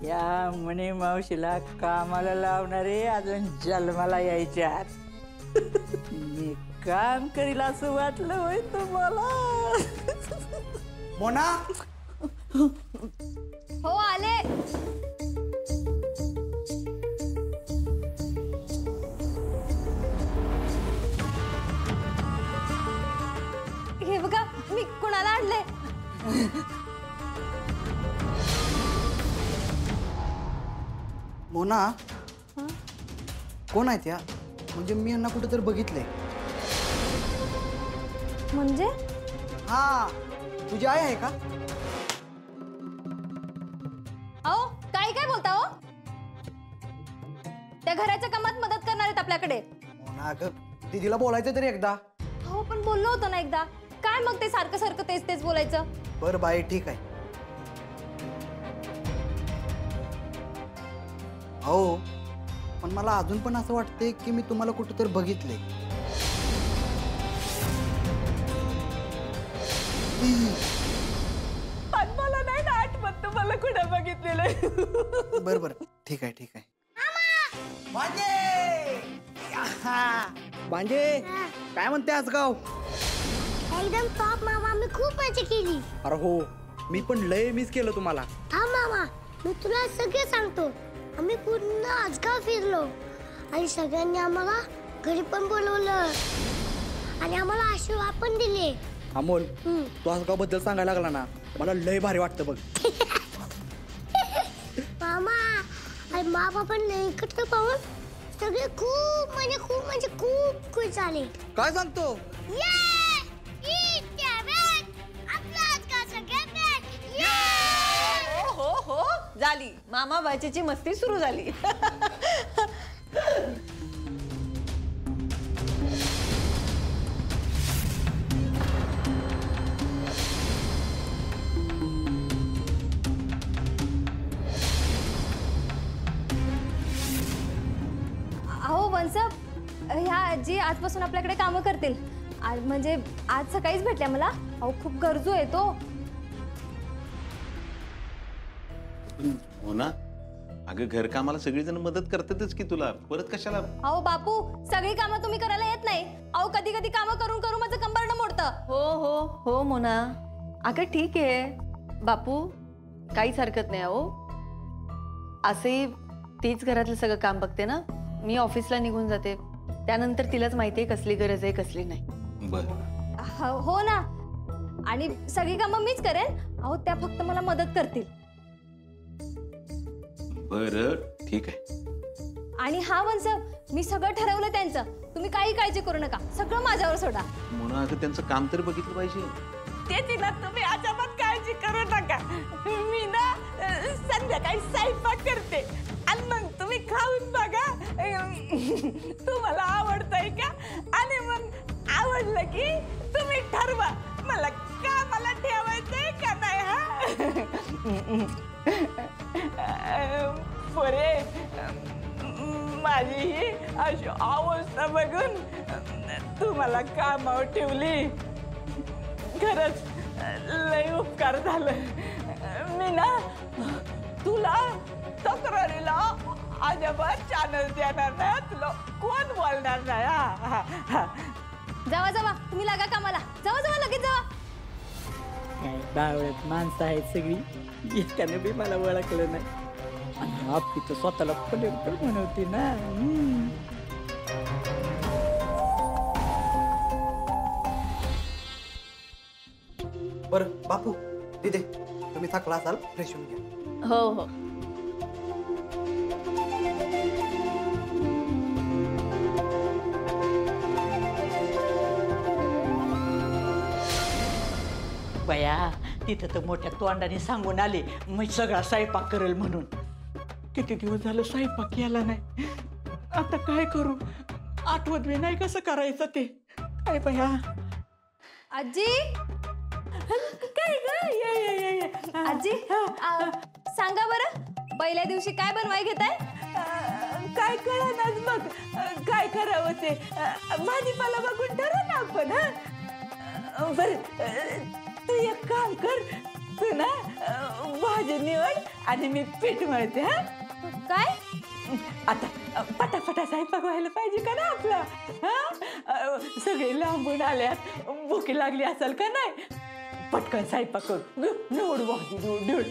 या म्हणे मावशीला कामाला लावणारे अजून जन्माला यायच्यात. मी काम करील असं वाटलं होय तुम्हाला? मोना हो आले. हे बघा मी कुणाला आणले. मोना कोण आहेत या? म्हणजे मी यांना कुठेतरी बघितलंय. म्हणजे हा तुझी आई आहे का? अहो काय काय बोलता हो? त्या घराच्या कामात मदत करणार आहेत आपल्याकडे. मोना अगं दीदीला बोलायचं तरी एकदा. हो पण बोललो होतो ना एकदा. काय मग ते सारखं सारखं तेच तेच बोलायचं. बरं बाई ठीक आहे. हो पण मला अजून पण असं वाटतंय की मी तुम्हाला कुठेतरी बघितले. मला नाही ना आठवत तुम्हाला कुठं बघितलेलं. बरं बरं ठीक आहे ठीक आहे. भांजे काय म्हणते आज गाव? एकदम टॉप मामा. मी खूप मजा केली. अरे हो मी पण लय मिस केलं तुम्हाला. हा मामा मी तुला सगळे सांगतो. आम्ही पूर्ण आजगाव फिरलो आणि सगळ्यांनी आम्हाला घरी पण बोलवलं आणि आम्हाला आशीर्वाद पण दिले. अमोल तू आजगाव बद्दल सांगायला लागला ना मला लय भारी वाटतं बघ. मामा आणि मा बाबा एकत्र पाहून सगळे खूप खूप खुश झाले. काय सांगतो? हो हो झाली. मामा बायचीची मस्ती सुरू झाली. अहो वंस ह्या आजी आजपासून आपल्याकडे कामं करतील. म्हणजे आज सकाळीच भेटल्या मला. अहो खूप गरजू आहे तो. हो ना अगं घर कामाला सगळीजण मदत करतातच की तुला परत कशाला. अहो बापू सगळी कामं तुम्ही करायला येत नाही. अहो कधी कधी कामं करून करून माझं कंबरडं मोडतं. हो हो हो मोना. अगं ठीक आहे बापू काहीच हरकत नाही. अहो असे तीच घरातलं सगळं काम बघते ना. मी ऑफिसला निघून जाते त्यानंतर तिलाच माहिती आहे कसली गरज आहे कसली नाही. बर हो ना. आणि सगळी कामं मीच करेन. अहो त्या फक्त मला मदत करतील. बर ठीक आहे. आणि हा वंस मी सगळं ठरवलं त्यांचं. तुम्ही काही काळजी करू नका. सगळं माझ्यावर सोडा. म्हणून अगं त्यांचं काम तरी बघितलं पाहिजे. त्याची ना तुम्ही अजिबात काळजी करू नका. मी ना संध्याकाळी स्वयंपाक करते आणि मग तुम्ही खाऊन बघा तुम्हाला आवडतंय का. आणि मग आवडलं की तुम्ही ठरवा मला कामाला ठेवायचंय का नाही. हा बरे माझी ही अशी अवस्था बघून तुम्हाला कामावर ठेवली. खरंच लय उपकार झालं. मी ना तुला तक्रारीला अजिबात चॅनल देणार नाही. तुला कोण बोलणार नाही. जावा जावा तुम्ही लागा कामाला. जावा जावा लगेच जावा. बावळत माणसं आहेत सगळी. एकाने बी मला ओळखलं नाही. आणि आपली तर स्वतःला कलेक्टर म्हणवते ना. बरं बापू दीदी तुम्ही थकला असाल फ्रेश होऊन घ्या. हो हो बया तिथं तर मोठ्या तोंडाने सांगून आले मी सगळा स्वयंपाक करेल म्हणून. किती दिवस झालं स्वयंपाक केला नाही. आता काय करू आठवत बी नाही कसं करायचं ते. काय बया आजी काय काय आजी सांगा बरं पहिल्या दिवशी काय बनवाय घेताय. काय कळनाच बघ काय करावं ते. भाजीपाला बघून ठरव ना आपण. बर तू एक काम कर, तू ना भाजी निवड आणि मी पीठ मळते. हा काय? आता पटापटा स्वयंपाक व्हायला पाहिजे का ना आपला. हा सगळे लांबून आल्यात, भूक लागली असेल का नाही. पटकन स्वयंपाक कर, निवड भाजी निवड.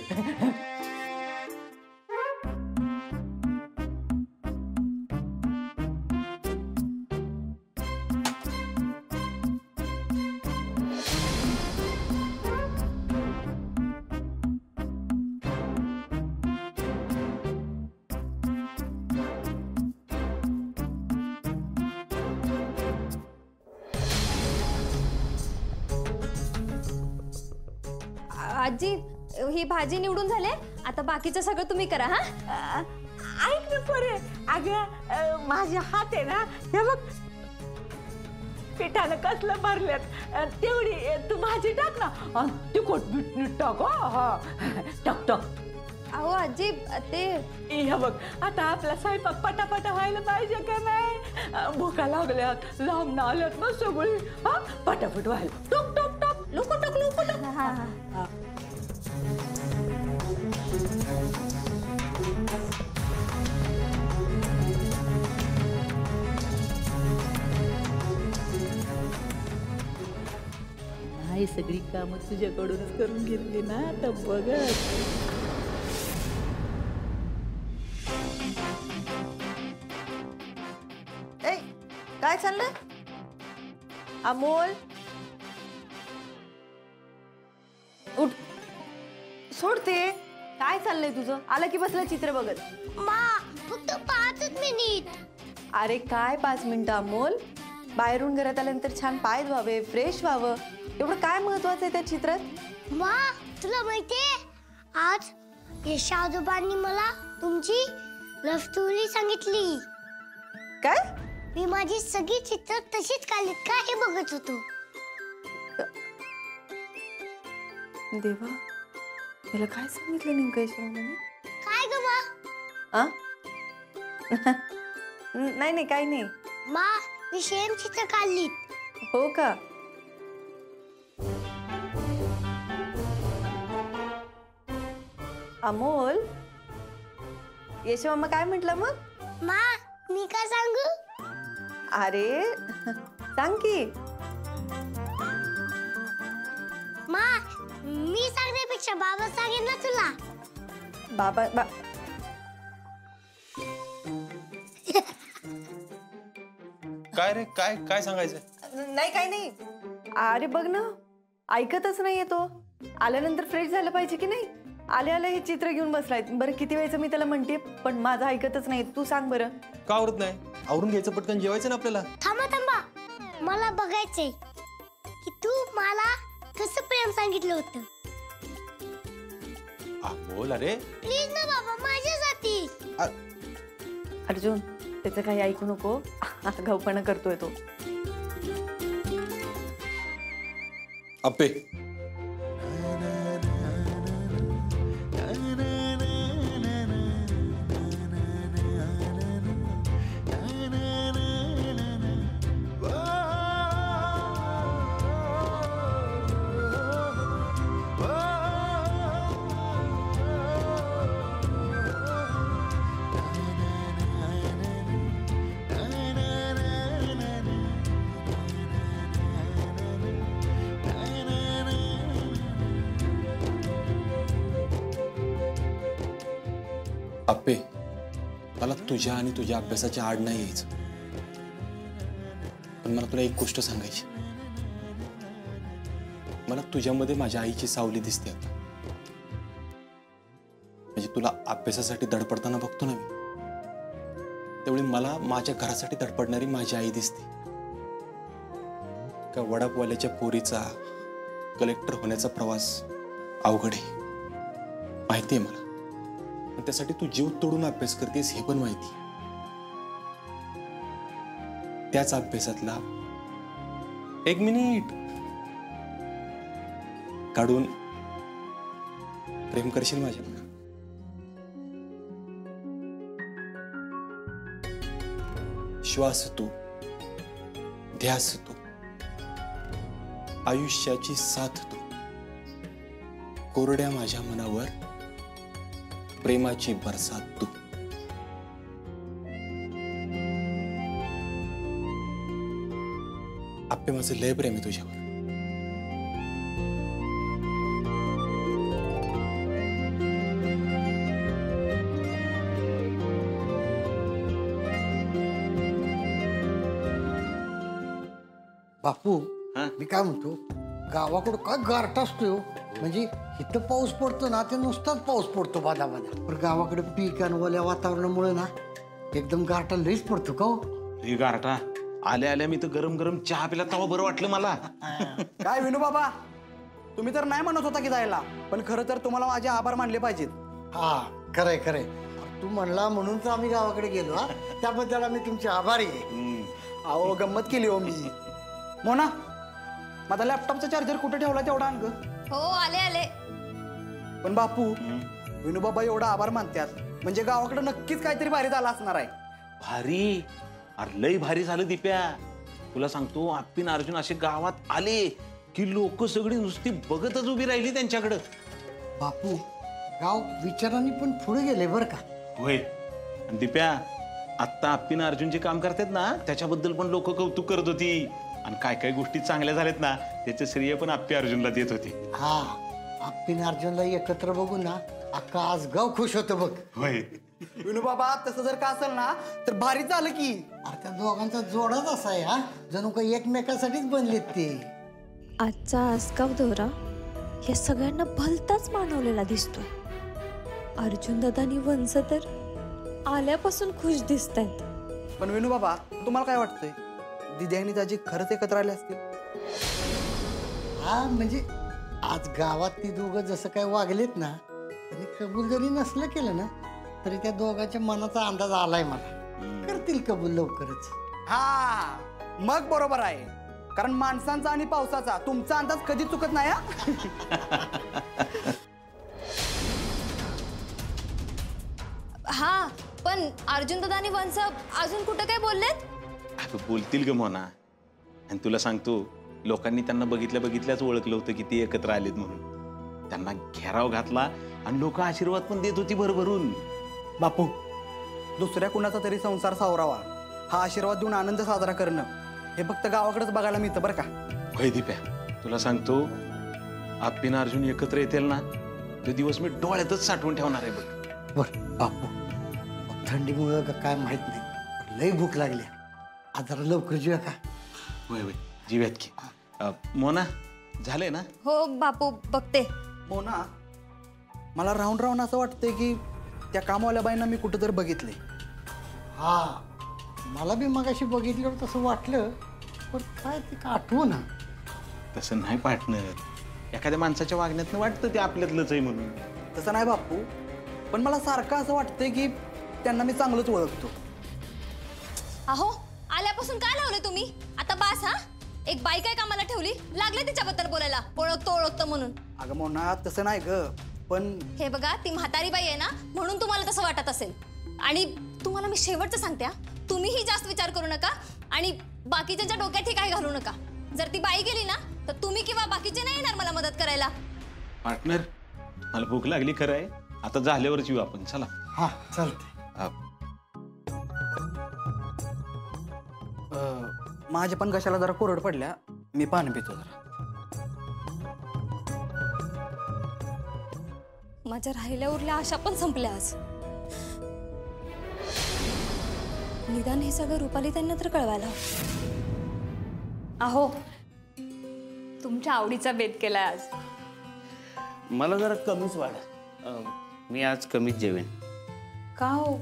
आजी ही भाजी निवडून झाले, आता बाकीचं सगळं तुम्ही करा. हा ऐक ना पोरे, अगं माझे हात आहे ना, हे बघ पिठानं कसलं भरल्यात. तेवढी तू भाजी टाक ना, आणि तिखट मीठ नीट टाक. हा टाक टाक. अहो आजी ते हे बघ आता आपला स्वयंपाक पटापटा व्हायला पाहिजे का नाही. भुका लागल्यात, लांब आल्यात ना सगळी. हा पटापट व्हायला टोक टोक टोक, लोक टोक लोक टोक. हा हा ही सगळी कामं तुझ्याकडूनच करून घेतली ना, तर बघ. ए काय चाललंय अमोल? उठ, सोडते. काय चाललंय तुझं? आलं की बसलं चित्र बघत. मा फक्त 5 मिनिट. अरे काय 5 मिनिटं अमोल? बाहेरून घरात आल्यानंतर छान पाय धुवावे, फ्रेश व्हावं, एवढं काय महत्वाचं आहे त्या चित्रात? मा तुला माहितीये आज यशादोबांनी मला तुमची लव्ह स्टोरी सांगितली. काय? मी माझी सगळी चित्र तशीच काढलीत का हे बघत होतो. देवा, मला काय सांगितलं नेमकं यशवंताने? काय ग मा? आ? नाही नाही काही नाही. मा मी सेम चित्र काढलीत. हो का? अमोल, यशोमामा काय म्हटलं मग? मा मी काय सांगू? अरे सांग की. मा मी सांगण्यापेक्षा बाबा सांगेन ना तुला. बाबा काय रे, काय काय सांगायचं? नाही काही नाही. अरे बघ ना, ऐकतच नाहीये तो. आल्यानंतर फ्रेश झालं पाहिजे की नाही. आल्या आल्या हे चित्र घेऊन बसलाय. बरं किती वेळचं मी त्याला म्हणते, पण माझं ऐकतच नाही. तू सांग बरं. का आवरत नाही? आवरून घ्यायचं, पटकन जेवायचं ना आपल्याला. थांबा थांबा, मला बघायचंय की तू मला कसं प्रेम सांगितलं होतं. बोल. अरे प्लीज ना बाबा माझ्यासाठी. अर्जुन, त्याचं काही ऐकू नको. आगाऊपणा करतोय तो. अप्पे, अप्पे, मला तुझ्या आणि तुझ्या अभ्यासाची आड नाही यायचं, पण मला तुला एक गोष्ट सांगायची. मला तुझ्यामध्ये माझ्या आईची सावली दिसते आता. म्हणजे तुला अभ्यासासाठी धडपडताना बघतो ना मी, त्यावेळी मला माझ्या घरासाठी धडपडणारी माझी आई दिसते. का वडापवाल्याच्या पोरीचा कलेक्टर होण्याचा प्रवास अवघड आहे माहिती आहे मला. त्यासाठी तू जीव तोडून अभ्यास करतेस हे पण माहिती. त्याच अभ्यासातला 1 मिनिट काढून प्रेम करशील माझ्यावर? श्वास तू, ध्यास तू, आयुष्याची साथ तू, कोरड्या माझ्या मनावर प्रेमाची बरसात तू. आप्पे माझं लय प्रेम आहे तुझ्यावर. बापू हा? मी काय म्हणतो, गावाकडं काय गारठा असतोय हो. म्हणजे इथं पाऊस पडतो ना ते नुसताच पाऊस पडतो बाधा बाधा, पण गावाकडे पीक आणि ओल्या वातावरणामुळे ना एकदम गारठा लईच पडतो का हो. हे गारठा आल्या आल्या मी तर गरम गरम चहा पिला तेव्हा बरं वाटलं मला. काय विनू बाबा, तुम्ही तर नाही म्हणत होता की जायला, पण खरं तर तुम्हाला माझे आभार मानले पाहिजेत. हा खरंय खरंय, तू म्हणला म्हणून तर आम्ही गावाकडे गेलो. हा त्याबद्दल आम्ही तुमचे आभारी आहे. अहो गंमत केली हो मी. मोना, माझा लॅपटॉपचा चार्जर कुठे ठेवला तेवढा आण ग. हो आले आले. पण बापू, विनूबाबा एवढा आभार मानतात म्हणजे गावाकडे नक्कीच काहीतरी भारी झाला असणार आहे. भारी, अरे लय भारी झालं दिप्या. तुला सांगतो आप्पीन अर्जुन असे गावात आले की लोक सगळी नुसती बघतच उभी राहिली त्यांच्याकडं. बापू गाव विचारांनी पण पुढे गेले बरं का. होय. आणि दिप्या, आत्ता आप्पीन अर्जुन जे काम करतात ना त्याच्याबद्दल पण लोक कौतुक करत होती. आणि काय काय गोष्टी चांगल्या झाल्यात ना त्याचं श्रेय पण आप्पी अर्जुनला देत होते. हा आप्पीन अर्जुनला एकत्र बघून ना अख्खा आज गाव खुश होतं बघ. होय. विनूबाबा तसं जर का असेल ना तर भारीच झालं की. अरे त्या दोघांचा जोडाच असा आहे, हा जणू काही एकमेकासाठीच बनलेत ते. आजचा आसगाव दौरा या सगळ्यांना भलताच मानवलेला दिसतोय. अर्जुन दादा आणि वंस तर आल्यापासून खुश दिसत आहेत. पण विनूबाबा तुम्हाला काय वाटतंय, दिदी आणि दाजी खरंच एकत्र आले असतील? हा म्हणजे आज गावात ती दोघं जसं काय वागलेत ना, त्यांनी कबूल जरी नसलं केलं ना तरी त्या दोघांच्या मनाचा अंदाज आलाय मला. करतील कबूल लवकरच. हा मग बरोबर आहे, कारण माणसांचा आणि पावसाचा तुमचा अंदाज कधी चुकत नाही. हा पण अर्जुन दादा आणि वंस अजून कुठं काय बोललेत? अगं बोलतील ग मोना. आणि तुला सांगतो लोकांनी त्यांना बघितल्याच ओळखलं होतं की ते एकत्र आलेत म्हणून. त्यांना घेराव घातला आणि लोक आशीर्वाद पण देत होती भरभरून. बापू, दुसऱ्या कुणाचा तरी संसार सावरावा, हा आशीर्वाद देऊन आनंद साजरा करणं हे फक्त गावाकडेच बघायला मिळतं बरं का. होय दिप्या, तुला सांगतो आप्पीन अर्जुन एकत्र येतील ना तो दिवस मी डोळ्यातच साठवून ठेवणार आहे बघ. बर बापू, थंडीमुळे का काय माहित नाही, लई भूक लागली. आज जरा लवकर जेव्हा का. होय होय जीव्यात की. मोना झालंय ना? हो बापू बघते. मोना, मला राहून राहून असं वाटतंय की त्या कामवाल्या बाईंना मी कुठं तर बघितले. हा मला बी मगाशी बघितल्यावर तसं वाटलं, पण काय ते का आठवू ना. तसं नाही पार्टनर, एखाद्या माणसाच्या वागण्यातनं वाटतं ते आपल्यातलंच आहे म्हणून. तसं नाही बापू, पण मला सारखं असं वाटतंय की त्यांना मी चांगलंच ओळखतो. अहो आल्यापासून काय लावलं तुम्ही आता? बास. हा एक बाई काय कामाला ठेवली, लागले तिच्याबद्दल बोलायला ओळखतो म्हणून. अगं मोना तसं नाही ग, पण हे बघा ती म्हातारी बाई आहे ना म्हणून तुम्हाला तसं वाटत असेल. आणि तुम्हाला मी शेवटचं सांगते, तुम्हीही जास्त विचार करू नका आणि बाकीच्या डोक्यात ही काय घालू नका. जर ती बाई गेली ना तर तुम्ही किंवा बाकीचे नाही येणार मला मदत करायला. पार्टनर मला भूक लागली खरं आहे, आता झाल्यावरच येऊ आपण. चला. हा चालते. माझ्या पण कशाला जरा कोरड पडल्या, मी पाणी पितो जरा. माझ्या राहिल्या उरल्या आशा पण संपल्या आज. निदान हे सगळं रुपाली त्यांना तर कळवायला. अहो तुमच्या आवडीचा बेत केलाय आज. मला जरा कमीच वाढ. मी आज कमीच जेवेन. का हो,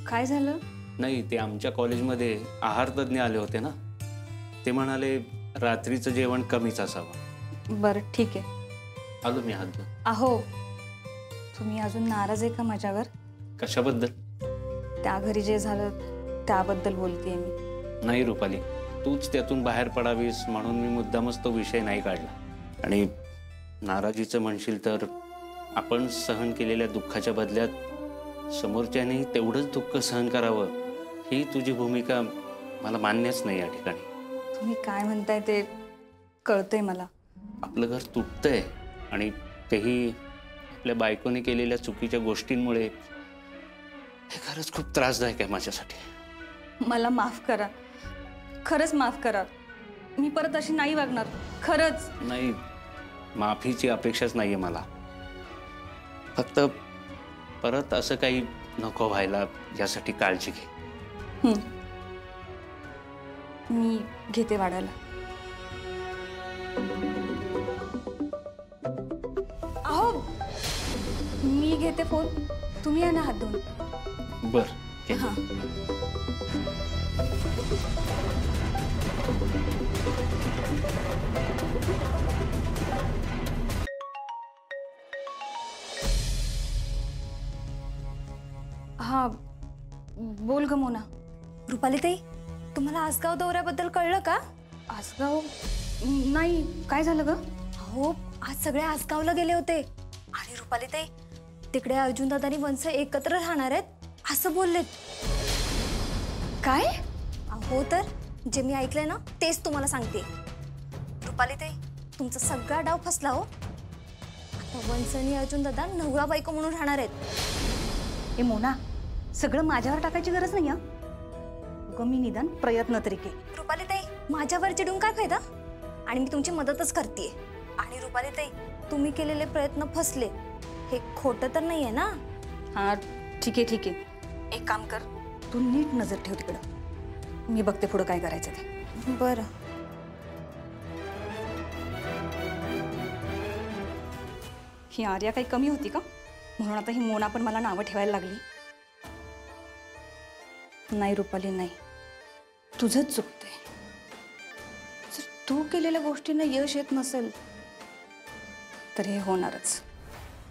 काय झालं? नाही, ते आमच्या कॉलेजमध्ये आहार तज्ज्ञ आले होते ना, ते म्हणाले रात्रीचं जेवण कमीच असावं. बरं ठीक आहे. आलो मी हात धुवून. अहो तुम्ही अजून नाराज आहे का माझ्यावर? कशाबद्दल? त्या घरी जे झालं त्याबद्दल बोलतेय मी. नाही रुपाली, तूच त्यातून बाहेर पडावीस म्हणून मी मुद्दामच तो विषय नाही काढला. आणि नाराजीचं म्हणशील तर आपण सहन केलेल्या दुःखाच्या बदल्यात समोरच्याने तेवढंच दुःख सहन करावं, ही तुझी भूमिका मला मान्यच नाही या ठिकाणी. तुम्ही काय म्हणताय ते कळतंय मला. आपलं घर तुटतंय आणि तेही आपल्या बायकोने केलेल्या चुकीच्या गोष्टींमुळे, हे खरंच खूप त्रासदायक आहे माझ्यासाठी. मला माफ करा, खरंच माफ करा. मी परत अशी नाही वागणार, खरंच. नाही, माफीची अपेक्षाच नाहीये मला. फक्त परत असं काही नको व्हायला यासाठी काळजी घे. मी घेते वाढायला. अहो, मी घेते फोन, तुम्ही या ना हात धुवून. बर. हां. हा, बोल ग मोना. रुपाली ताई, तुम्हाला आसगाव दौऱ्याबद्दल कळलं का? आसगाव? नाही, काय झालं ग? हो, आज सगळे आसगावला गेले होते आणि रुपाली ताई, तिकडे अर्जुन दादा आणि वंश एकत्र राहणार आहेत असं बोललेत. काय? हो तर, जे मी ऐकलंय ना तेच तुम्हाला सांगते. रुपाली ताई, तुमचा सगळा डाव फसला हो. आता वंश आणि अर्जुन दादा नवरा बायको म्हणून राहणार आहेत. ए मोना, सगळं माझ्यावर टाकायची गरज नाही. ग मी निदान प्रयत्न तरी केले. रुपाली ताई, माझ्यावर चिडून काय फायदा? आणि मी तुमची मदतच करते. आणि रुपाली ताई, तुम्ही केलेले प्रयत्न फसले हे खोटं तर नाहीये ना? हा, ठीक आहे ठीक आहे. एक काम कर, तू नीट नजर ठेव तिकडं. मी बघते पुढं काय करायचं ते. बरं. ही आर्या काही कमी होती का म्हणून आता ही मोना पण मला नावं ठेवायला लागली? नाही रुपाली, नाही, तुझंच चुकतंय. जर तू केलेल्या गोष्टींना यश येत नसेल तर हे होणारच.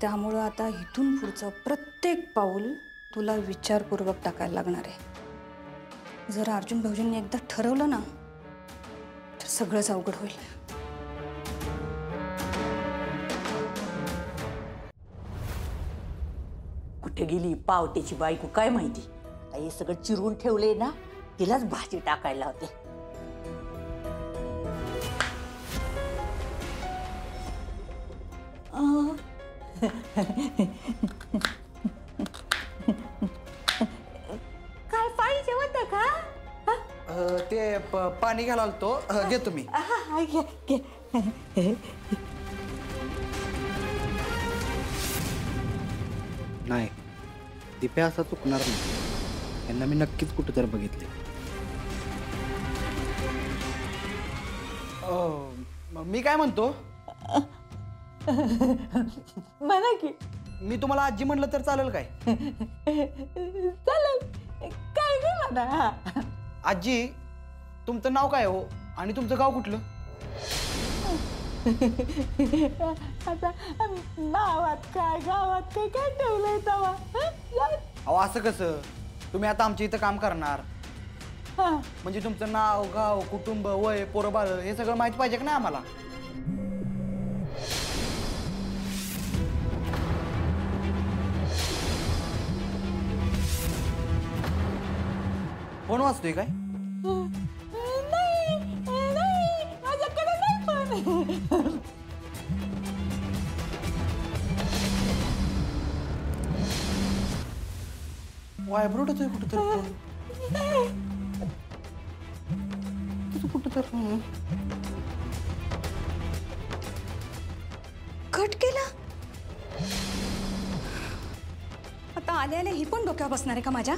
त्यामुळं आता इथून पुढचं प्रत्येक पाऊल तुला विचारपूर्वक टाकायला लागणार आहे. जर अर्जुन भाऊजींनी एकदा ठरवलं ना तर सगळंच अवघड होईल. कुठे गेली पावट्याची बायको काय माहिती? हे सगळं चिरून ठेवले ना, तिलाच भाजी टाकायला होते. काय पाहिजे होतं का? ते पाणी घ्यायला आलतो, घे तुम्ही. नाही, दिप्या असा चुकणार नाही. यांना मी नक्कीच कुठं तर बघितले. मी काय म्हणतो, म्हणा की. मी तुम्हाला आजी म्हणलं तर चालेल काय? चालेल, काय ग म्हणा. आजी, तुमचं नाव काय हो आणि तुमचं गाव कुठलं? आता नावात काय गावात काय काय ठेवलंय तवा? अहो, असं कसं? तुम्ही आता आमच्या इथं काम करणार म्हणजे तुमचं नाव, गाव, कुटुंब, वय, पोरं बाळ हे सगळं माहिती पाहिजे का नाही आम्हाला? फोन वाचतोय काय? नाही, माझ्याकडे नाही पण. वायब्रोट होतोय कुठं तर. कुठं तर कट केला. आता आल्या आल्या ही पण डोक्यावर बसणार आहे का माझ्या?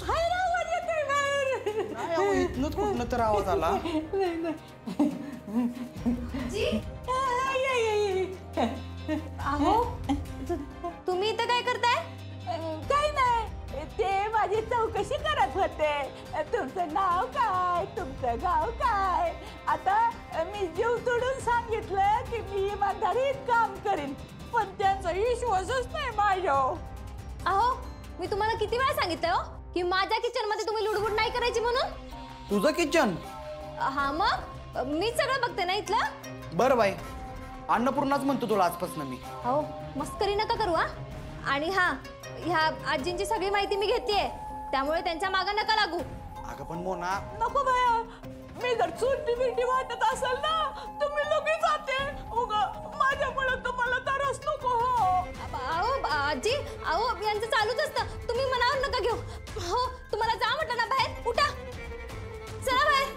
बाहेर आवाज येतोय, बाहेर. नाही, अहो, इथनंच कुठनं तर आवाज आला. अहो, तुम्ही इथं काय करताय? काय नाही, ते माझी चौकशी करत होते. तुमचं नाव काय, तुमचं गाव काय. आता मी जीव तोडून सांगितलं की मी इमानदारीत काम करीन, पण त्यांचा विश्वासच नाही माझ्यावर. अहो, मी तुम्हाला किती वेळा सांगितलं हो की माझ्या किचन मध्ये तुम्ही लुडबुड नाही करायची म्हणून. तुझं किचन? हा, मग मीच सगळं बघते ना इथलं. बरं बाई, अन्नपूर्णाच म्हणतो तुला आजपासून मी. हो, मस्करी नका करू हा. आणि हा, ह्या आजींची सगळी माहिती मी घेतेय त्यामुळे त्यांच्या मागं नका लागू. अगं पण मोना, नको बाया, मी जर चुरटी बिरटी वाटत असेल ना तुम्ही लगेच जाते. उगा माझ्यामुळे तुम्हाला त्रास नको हो. अहो आजी, अहो यांचं चालूच असतं. तुम्ही मनावर नका घेऊ. हो तुम्हाला जा म्हटलं ना बाहेर, उठा चला बाहेर.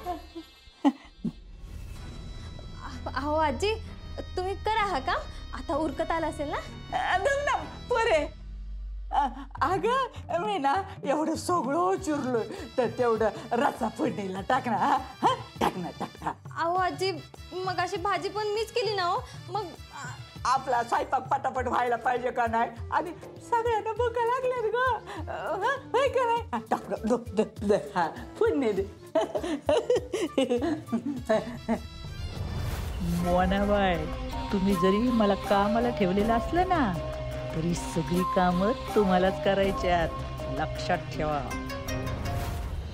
अहो आजी, तुम्ही करा हा काम. आता उरकत आला असेल ना. पुरे अगं मी ना एवढं सगळं चिरलोय तर तेवढं रचा फोडणीला टाकणार. टाकणार. अहो आजी, मग अशी भाजी पण मीच केली ना हो. मग आपला स्वयंपाक पटापट व्हायला पाहिजे का नाही. आणि सगळ्यांना भुका लागल्यात ग, का नाही. टाक फोडणी दे. मोनाबाई, तुम्ही जरी मला कामाला ठेवलेलं असलं ना तरी सगळी कामं तुम्हालाच करायच्यात, लक्षात ठेवा.